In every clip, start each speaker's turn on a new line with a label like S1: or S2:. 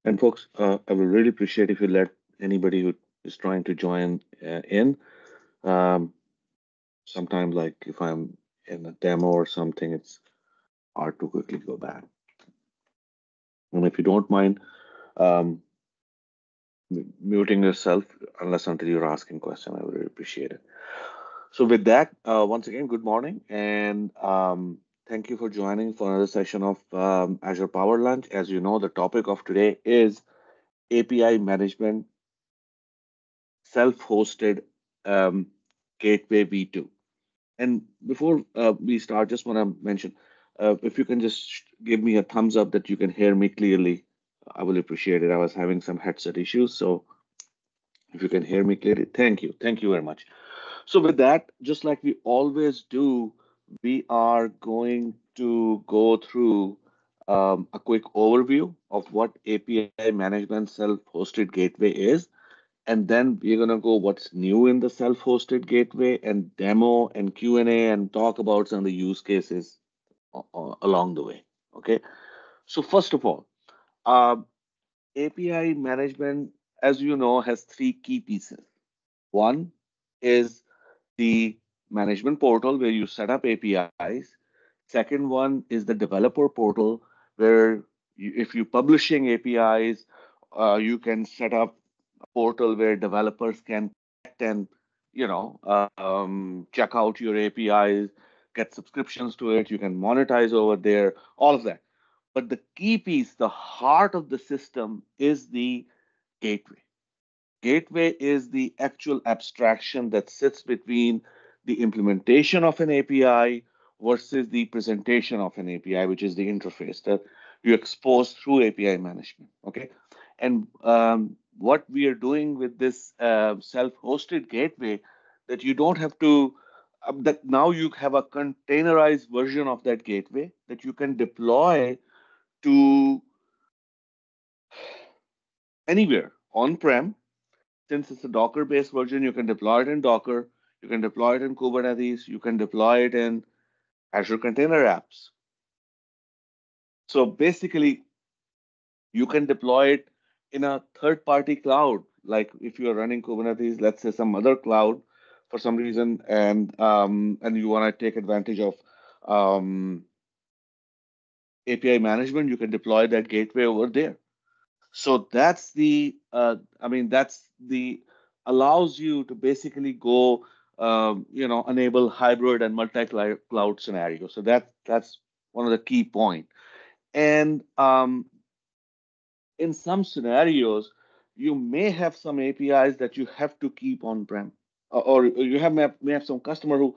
S1: And folks, I would really appreciate if you let anybody who is trying to join in. Um, Sometimes, like if I'm in a demo or something, it's hard to quickly go back. And if you don't mind um, muting yourself, unless until you're asking question, I would really appreciate it. So with that, once again, good morning, and thank you for joining for another session of Azure Power Lunch. As you know, the topic of today is API management, self-hosted um, gateway V2. And before we start, just want to mention, if you can just give me a thumbs up that you can hear me clearly, I will appreciate it. I was having some headset issues, so if you can hear me clearly, thank you very much. So with that, just like we always do, we are going to go through a quick overview of what API Management Self-Hosted Gateway is, and then we're gonna go what's new in the self-hosted gateway and demo and Q&A and talk about some of the use cases along the way. Okay. So first of all, uh, API management, as you know, has three key pieces. One is the management portal where you set up APIs. Second one is the developer portal where if you're publishing APIs, you can set up a portal where developers can connect and check out your APIs, get subscriptions to it. You can monetize over there, all of that. But the key piece, the heart of the system, is the gateway. Gateway is the actual abstraction that sits between the implementation of an API versus the presentation of an API, which is the interface that you expose through API management. Okay. And what we are doing with this self-hosted gateway, that you don't have to, that now you have a containerized version of that gateway that you can deploy to anywhere on-prem. Since it's a Docker-based version, you can deploy it in Docker, you can deploy it in Kubernetes, you can deploy it in Azure Container Apps. So basically, you can deploy it in a third-party cloud. Like if you are running Kubernetes, let's say some other cloud for some reason, and you want to take advantage of um, API management, you can deploy that gateway over there. So that's that's the allows you to basically go, enable hybrid and multi-cloud scenario. So that's one of the key point. And in some scenarios, you may have some APIs that you have to keep on-prem, or you may have some customer who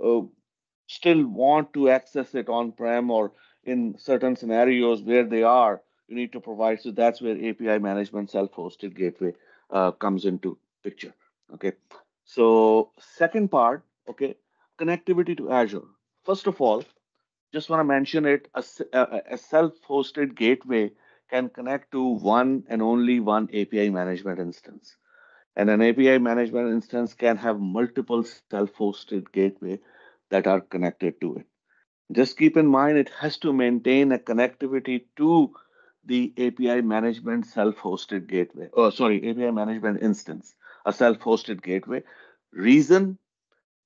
S1: uh, still want to access it on-prem, or in certain scenarios where they are, you need to provide. So that's where API management self-hosted gateway comes into picture. Okay. So second part, okay, connectivity to Azure. First of all, just want to mention it, a self-hosted gateway can connect to one and only one API management instance. And an API management instance can have multiple self-hosted gateway that are connected to it. Just keep in mind it has to maintain a connectivity to the API management self-hosted gateway. Oh, sorry, API management instance, a self-hosted gateway. Reason,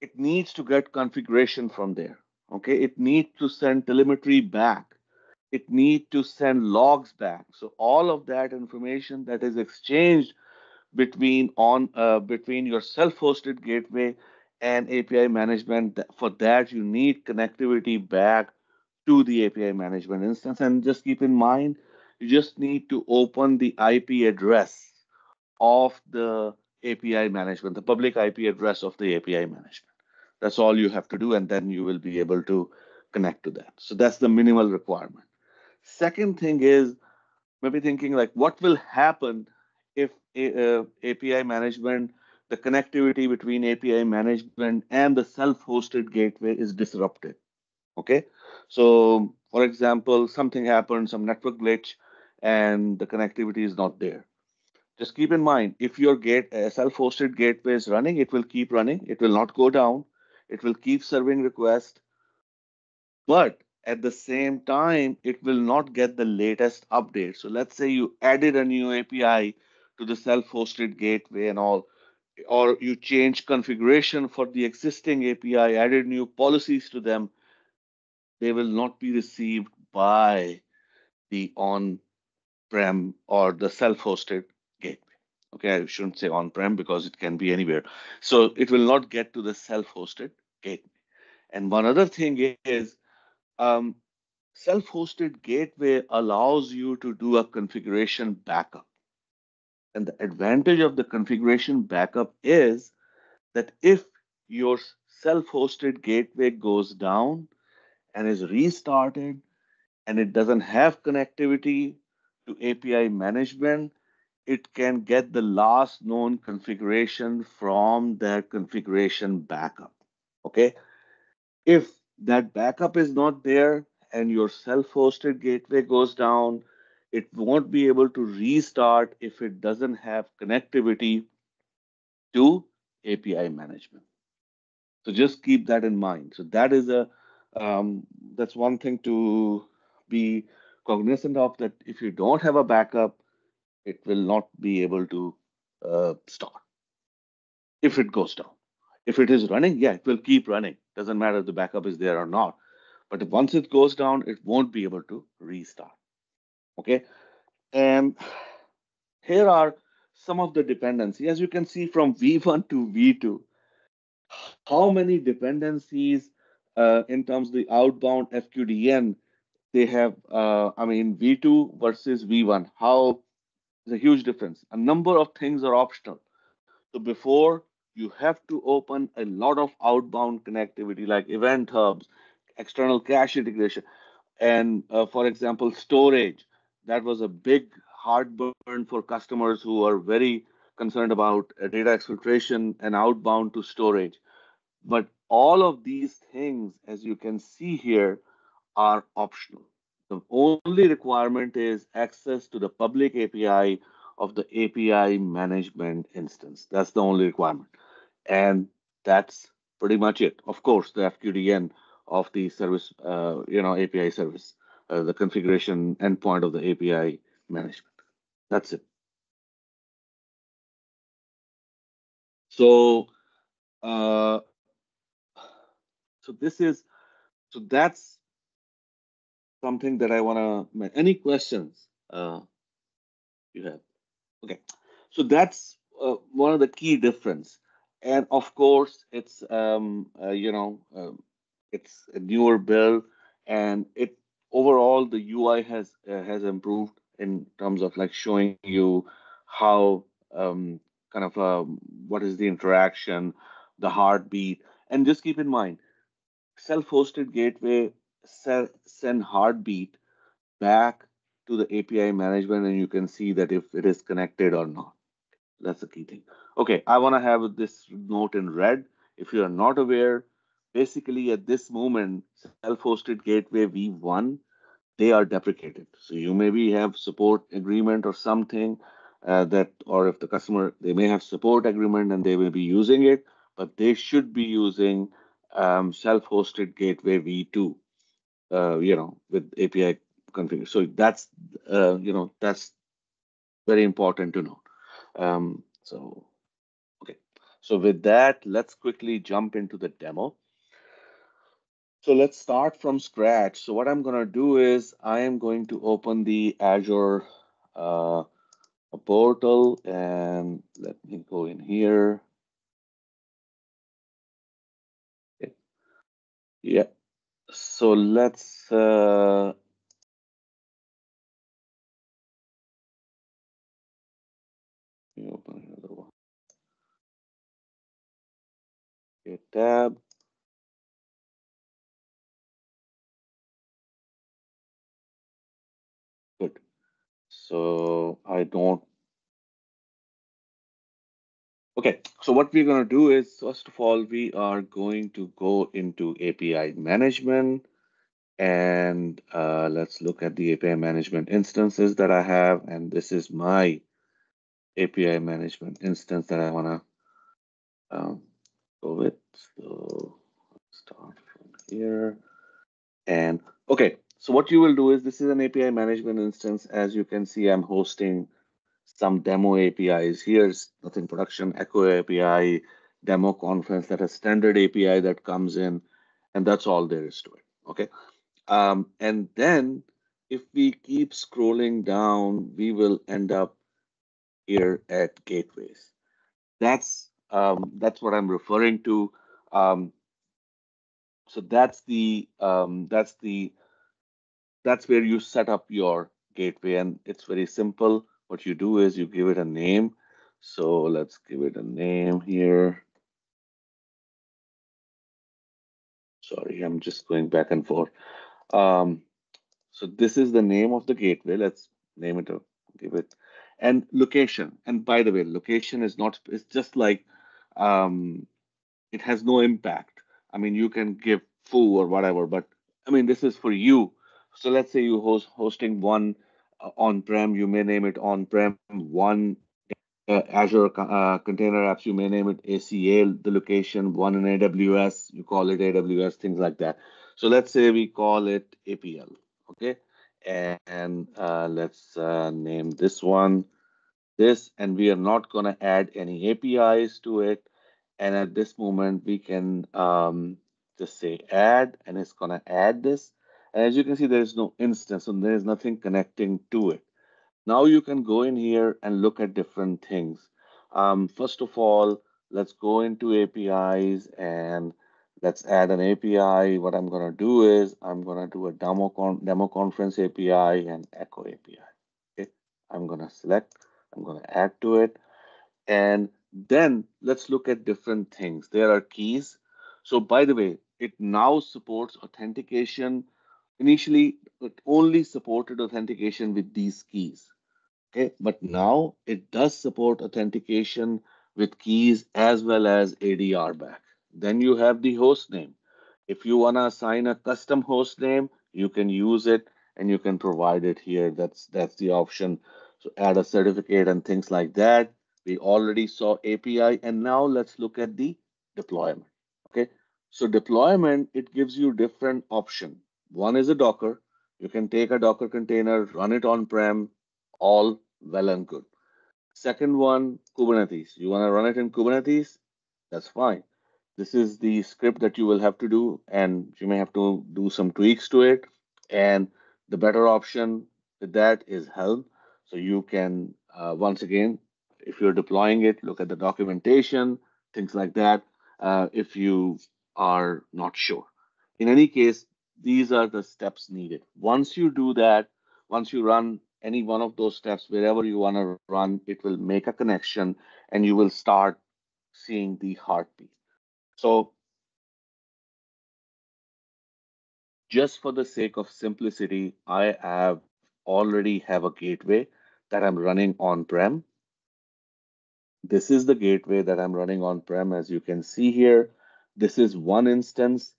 S1: it needs to get configuration from there. Okay, it needs to send telemetry back. It needs to send logs back. So all of that information that is exchanged between your self-hosted gateway and API management. For that, you need connectivity back to the API management instance. And just keep in mind, you just need to open the IP address of the API management, the public IP address of the API management. That's all you have to do, and then you will be able to connect to that. So that's the minimal requirement. Second thing is maybe thinking like what will happen if API management, the connectivity between API management and the self-hosted gateway is disrupted. Okay, so for example, something happened, some network glitch, and the connectivity is not there. Just keep in mind, if your self-hosted gateway is running, it will keep running. It will not go down. It will keep serving requests. But At the same time, it will not get the latest update. So let's say you added a new API to the self-hosted gateway and all, or you change configuration for the existing API, added new policies to them, they will not be received by the on-prem or the self-hosted gateway. Okay, I shouldn't say on-prem because it can be anywhere. So it will not get to the self-hosted gateway. And one other thing is, um, self-hosted gateway allows you to do a configuration backup. And the advantage of the configuration backup is that if your self-hosted gateway goes down and is restarted and it doesn't have connectivity to API management, it can get the last known configuration from that configuration backup. Okay. If that backup is not there and your self-hosted gateway goes down, it won't be able to restart if it doesn't have connectivity to API management. So just keep that in mind. So that is a that's one thing to be cognizant of, that if you don't have a backup, it will not be able to start if it goes down. If it is running, yeah, it will keep running. Doesn't matter if the backup is there or not. But if once it goes down, it won't be able to restart. Okay. And here are some of the dependencies. As you can see from V1 to V2, how many dependencies in terms of the outbound FQDN they have. I mean, V2 versus V1, how there's a huge difference. A number of things are optional. So before, you have to open a lot of outbound connectivity like event hubs, external cache integration, and for example, storage. That was a big heartburn for customers who are very concerned about data exfiltration and outbound to storage. But all of these things, as you can see here, are optional. The only requirement is access to the public API of the API management instance. That's the only requirement. And that's pretty much it. Of course, the FQDN of the service, API service, the configuration endpoint of the API management. That's it. So, uh, so this is, so that's something that I want to. Any questions you have? Okay, so that's one of the key difference, and of course, it's a newer build, and it overall the UI has improved in terms of like showing you how kind of what is the interaction, the heartbeat, and just keep in mind, self-hosted gateway send heartbeat back to the API management, and you can see that if it is connected or not. That's the key thing. Okay, I want to have this note in red. If you are not aware, basically at this moment, self-hosted gateway V1, they are deprecated. So you maybe have support agreement or something that, or if the customer, they may have support agreement and they will be using it, but they should be using self-hosted gateway V2, with API configured. So that's very important to know. Okay. So with that, let's quickly jump into the demo. So let's start from scratch. So what I'm going to do is I am going to open the Azure portal, and let me go in here. Okay. Yeah. So let's open another one. Okay, tab. Good. So I don't. Okay. So what we're going to do is, first of all, we are going to go into API management. And let's look at the API management instances that I have. And this is my API management instance that I want to go with. So start from here. And okay, so what you will do is this is an API management instance. As you can see, I'm hosting some demo APIs. Here's nothing production, Echo API, demo conference, that a standard API that comes in, and that's all there is to it. Okay. And then if we keep scrolling down, we will end up here at gateways. That's what I'm referring to. Um, so that's where you set up your gateway, and it's very simple. What you do is you give it a name. So let's give it a name here. Sorry, I'm just going back and forth. Um, so this is the name of the gateway. Let's name it, give it, and location. And by the way, location is not, it's just like, um, it has no impact. I mean, you can give foo or whatever, but I mean, this is for you. So let's say you hosting one on-prem, you may name it on-prem one. Azure Container Apps, you may name it ACL, the location. One in AWS, you call it AWS, things like that. So let's say we call it APL, okay? And let's name this one this, and we are not going to add any APIs to it. And at this moment, we can just say add, and it's going to add this. And as you can see, there is no instance, and there is nothing connecting to it. Now you can go in here and look at different things. First of all, let's go into APIs and let's add an API. What I'm going to do is I'm going to do a demo conference API and Echo API. Okay, I'm going to select, I'm going to add to it. And then let's look at different things. There are keys. So by the way, it now supports authentication. Initially, it only supported authentication with these keys. Okay, but now it does support authentication with keys as well as ADR back. Then you have the host name. If you want to assign a custom host name, you can use it and you can provide it here. That's the option. So add a certificate and things like that. We already saw API, and now let's look at the deployment. Okay, so deployment, it gives you different option. One is a Docker. You can take a Docker container, run it on-prem, all well and good. Second one, Kubernetes. You want to run it in Kubernetes? That's fine. This is the script that you will have to do, and you may have to do some tweaks to it. And the better option with that is Helm. So you can, once again, if you're deploying it, look at the documentation, things like that, if you are not sure. In any case, these are the steps needed. Once you do that, once you run any one of those steps, wherever you want to run, it will make a connection and you will start seeing the heartbeat. So just for the sake of simplicity, I have already have a gateway that I'm running on-prem. This is the gateway that I'm running on-prem. As you can see here, this is one instance.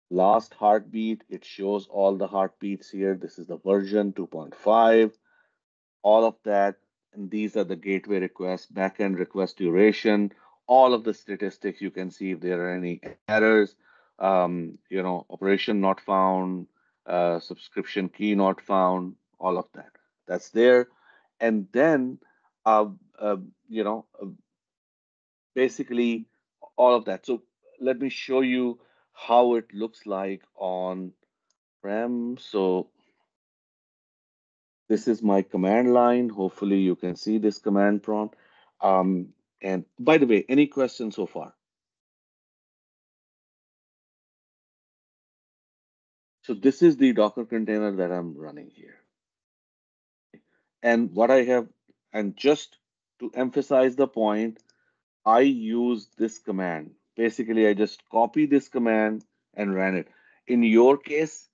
S1: Last heartbeat, it shows all the heartbeats here. This is the version 2.5, all of that. And these are the gateway requests, backend request duration, all of the statistics. You can see if there are any errors, operation not found, subscription key not found, all of that. That's there. And then, uh, uh, you know, uh, basically all of that. So let me show you how it looks like on prem. So this is my command line. Hopefully you can see this command prompt. And by the way, any questions so far? So this is the Docker container that I'm running here. And what I have, and just to emphasize the point, I use this command. Basically, I just copy this command and ran it. In your case,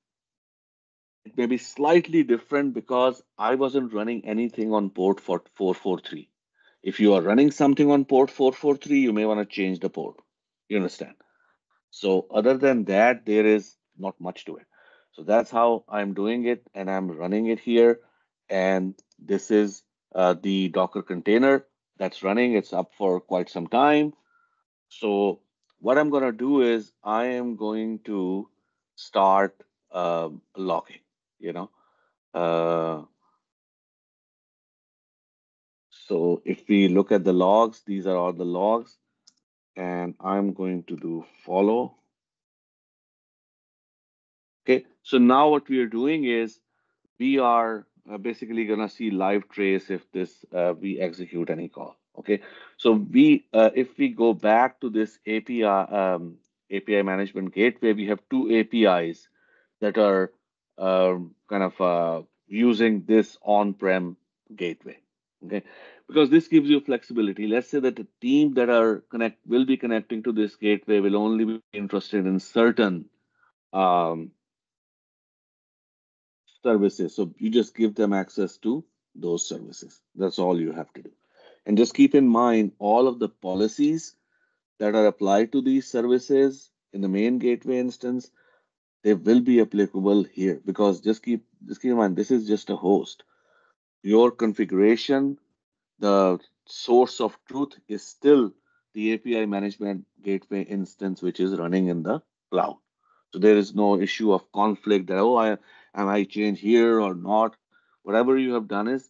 S1: it may be slightly different because I wasn't running anything on port for 443. If you are running something on port 443, you may want to change the port. You understand? So other than that, there is not much to it. So that's how I'm doing it, and I'm running it here. And this is the Docker container that's running. It's up for quite some time. So what I'm going to do is I am going to start. logging, you know. Uh, so if we look at the logs, these are all the logs, and I'm going to do follow. Okay, so now what we are doing is we are basically gonna see live trace if this we execute any call. Okay, so we if we go back to this API management gateway, we have two APIs that are kind of using this on-prem gateway. Okay, because this gives you flexibility. Let's say that the team that are connect will be connecting to this gateway will only be interested in certain um, services. So you just give them access to those services. That's all you have to do. And just keep in mind all of the policies that are applied to these services in the main gateway instance, they will be applicable here because just keep in mind this is just a host. Your configuration, the source of truth is still the API management gateway instance which is running in the cloud. So there is no issue of conflict that, oh, am I change here or not? Whatever you have done is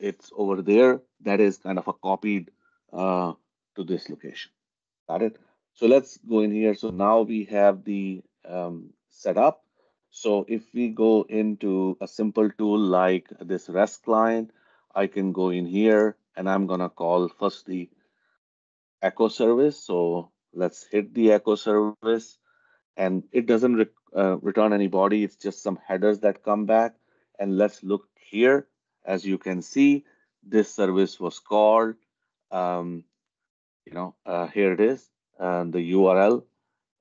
S1: it's over there. That is kind of a copied uh, to this location. Got it? So let's go in here. So now we have the setup. So if we go into a simple tool like this REST client, I can go in here and I'm gonna call first the echo service. So let's hit the echo service and it doesn't return anybody. It's just some headers that come back. And let's look here. As you can see, this service was called. Um, Here it is, the URL,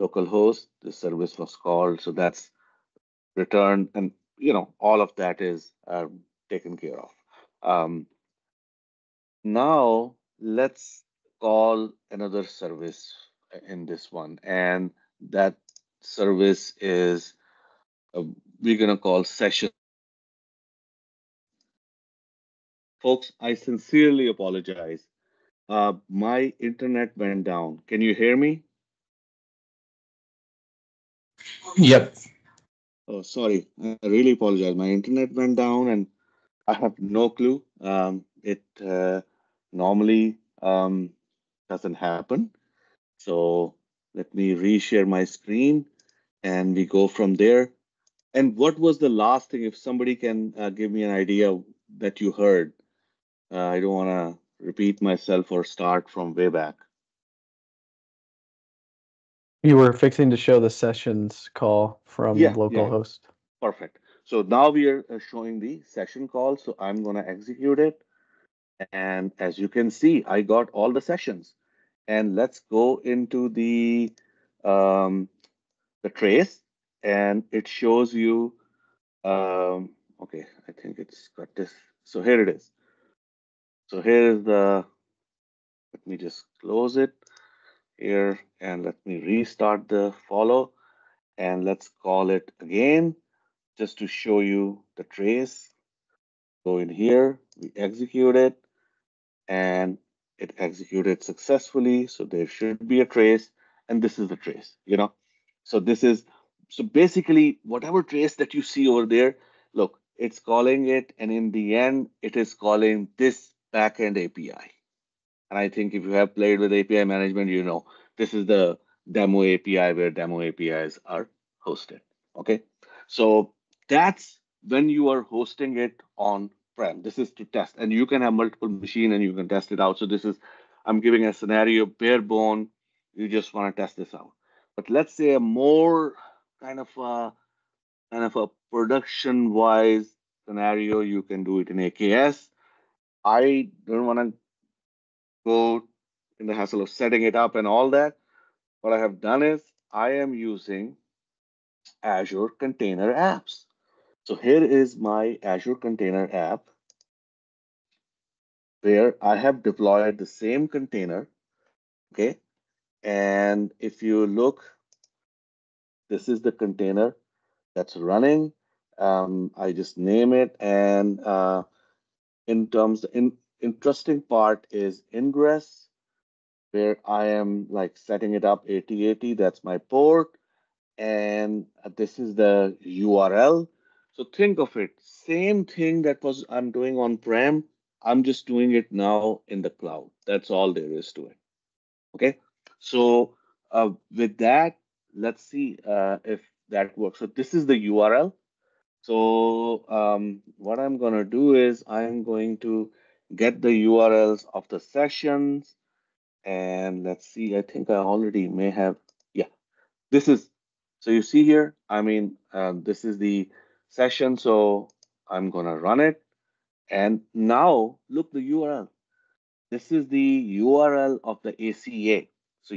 S1: localhost. The service was called. So that's returned, and all of that is taken care of. Um, Now let's call another service in this one, and that service is uh, we're gonna call session. Folks, I sincerely apologize. My internet went down. Can you hear me?
S2: Yep.
S1: Oh, sorry. I really apologize. My internet went down, and I have no clue. It normally doesn't happen. So let me reshare my screen, and we go from there. And what was the last thing? If somebody can give me an idea that you heard, I don't want to repeat myself or start from way back.
S2: You were fixing to show the sessions call from
S1: Yeah, yeah,
S2: localhost.
S1: perfect. So now we are showing the session call. So I'm going to execute it. And as you can see, I got all the sessions. And let's go into um, the trace, and it shows you. Okay, I think it's got this. So here it is. So here is the. Let me just close it here, and let me restart the follow, and let's call it again just to show you the trace. Go in here, we execute it, and it executed successfully. So there should be a trace, and this is the trace. So this is so basically whatever trace that you see over there, look, it's calling it, and in the end, it is calling this backend API. And I think if you have played with API management, you know this is the demo API where demo APIs are hosted. Okay. So that's when you are hosting it on prem. This is to test, and you can have multiple machine and you can test it out. So this is, I'm giving a scenario bare bone. You just want to test this out. But let's say a more kind of a production wise scenario, you can do it in AKS. I don't want to go in the hassle of setting it up and all that. What I have done is I am using Azure Container Apps. So here is my Azure Container app where I have deployed the same container. Okay. And if you look, this is the container that's running. I just name it. And interesting part is ingress, where I am like setting it up 8080. That's my port. and this is the URL. So think of it, same thing that was I'm doing on prem, I'm just doing it now in the cloud. That's all there is to it. Okay. So with that, let's see if that works. So this is the URL. So what I'm going to do is I'm going to get the URLs of the sessions, and let's see, I think I already may have, yeah, this is, so you see here, I mean, this is the session. So I'm going to run it. And now look the URL. This is the URL of the ACA. So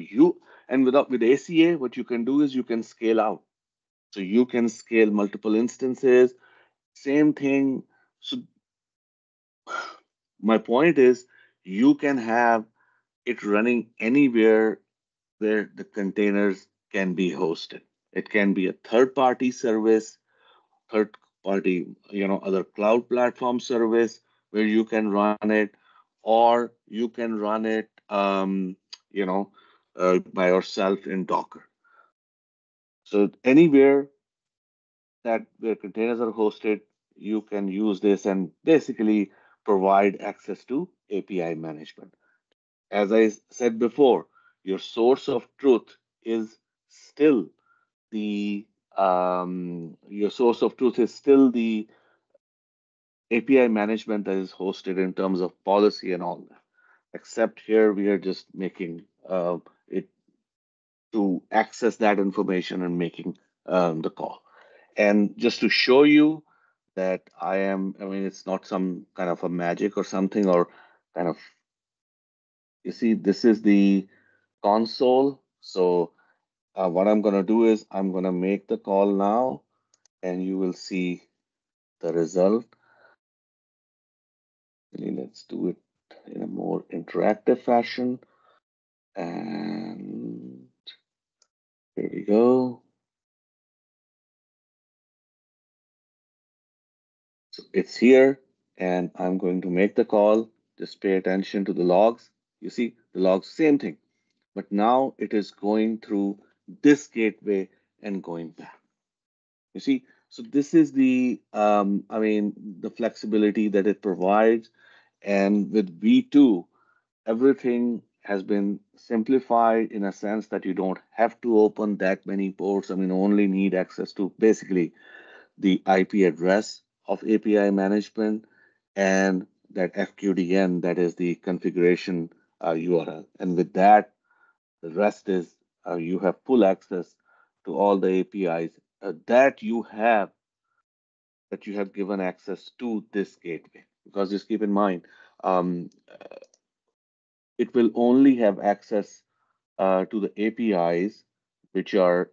S1: and with ACA, what you can do is you can scale out. So you can scale multiple instances, same thing. So my point is you can have it running anywhere where the containers can be hosted. It can be a third party service, third party, other cloud platform service where you can run it, or you can run it, you know, by yourself in Docker. So anywhere that where containers are hosted, you can use this and basically provide access to API management. As I said before, your source of truth is still your source of truth is still the API management that is hosted in terms of policy and all that. Except here, we are just making it to access that information and making the call. And just to show you that I mean, it's not some kind of a magic or something, or kind of, you see, this is the console. So what I'm going to do is I'm going to make the call now, and you will see the result. Let's do it in a more interactive fashion. And here we go. So it's here, and I'm going to make the call. Just pay attention to the logs. You see, the logs, same thing. But now it is going through this gateway and going back. You see, so this is I mean, the flexibility that it provides. And with V2, everything has been simplified in a sense that you don't have to open that many ports. I mean, only need access to basically the IP address of API management and that FQDN, that is the configuration URL. And with that, the rest is you have full access to all the APIs that you have given access to this gateway. Because just keep in mind, um, it will only have access to the APIs which are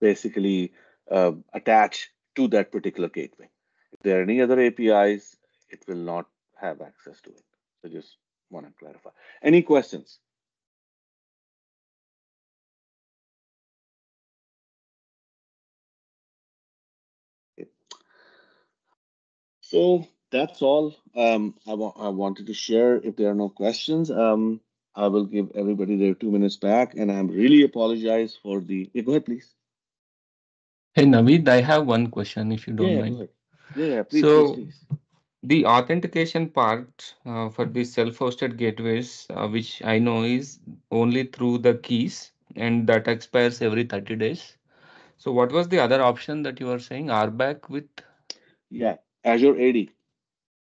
S1: basically attached to that particular gateway. If there are any other APIs, it will not have access to it. So just want to clarify. Any questions? Okay. So that's all I wanted to share. If there are no questions, I will give everybody their 2 minutes back, and I'm really apologize for the. Yeah, go ahead, please.
S3: Hey Naveed, I have one question if you
S1: Yeah,
S3: don't
S1: yeah, go
S3: mind.
S1: ahead. Yeah, yeah, please, please,
S3: So,
S1: please.
S3: the authentication part for the self-hosted gateways, which I know is only through the keys and that expires every 30 days. So, what was the other option that you were saying? RBAC with?
S1: Yeah, Azure AD.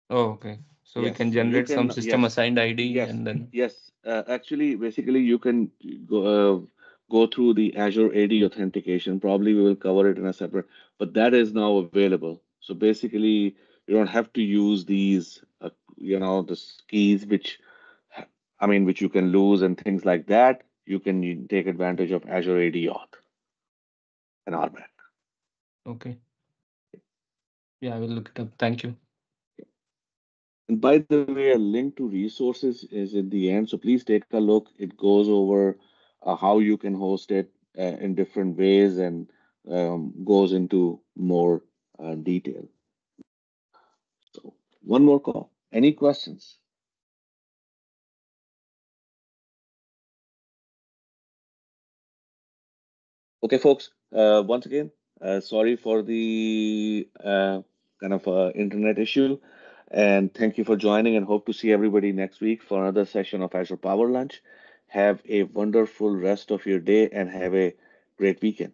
S3: Oh, okay. So, we
S1: Yes,
S3: can
S1: so you
S3: generate some
S1: can,
S3: system
S1: yes,
S3: assigned ID
S1: yes,
S3: and then.
S1: yes. Actually, basically, you can go through the Azure AD authentication. Probably we will cover it in a separate, but that is now available. So basically, you don't have to use these, the keys I mean, which you can lose and things like that. You can take advantage of Azure AD Auth and RBAC.
S3: Okay. Yeah, I will look it up. Thank you.
S1: And by the way, a link to resources is at the end. So please take a look. It goes over how you can host it in different ways and goes into more detail. So one more call. Any questions? Okay, folks. Once again, sorry for the kind of internet issue, and thank you for joining. And hope to see everybody next week for another session of Azure Power Lunch. Have a wonderful rest of your day and have a great weekend.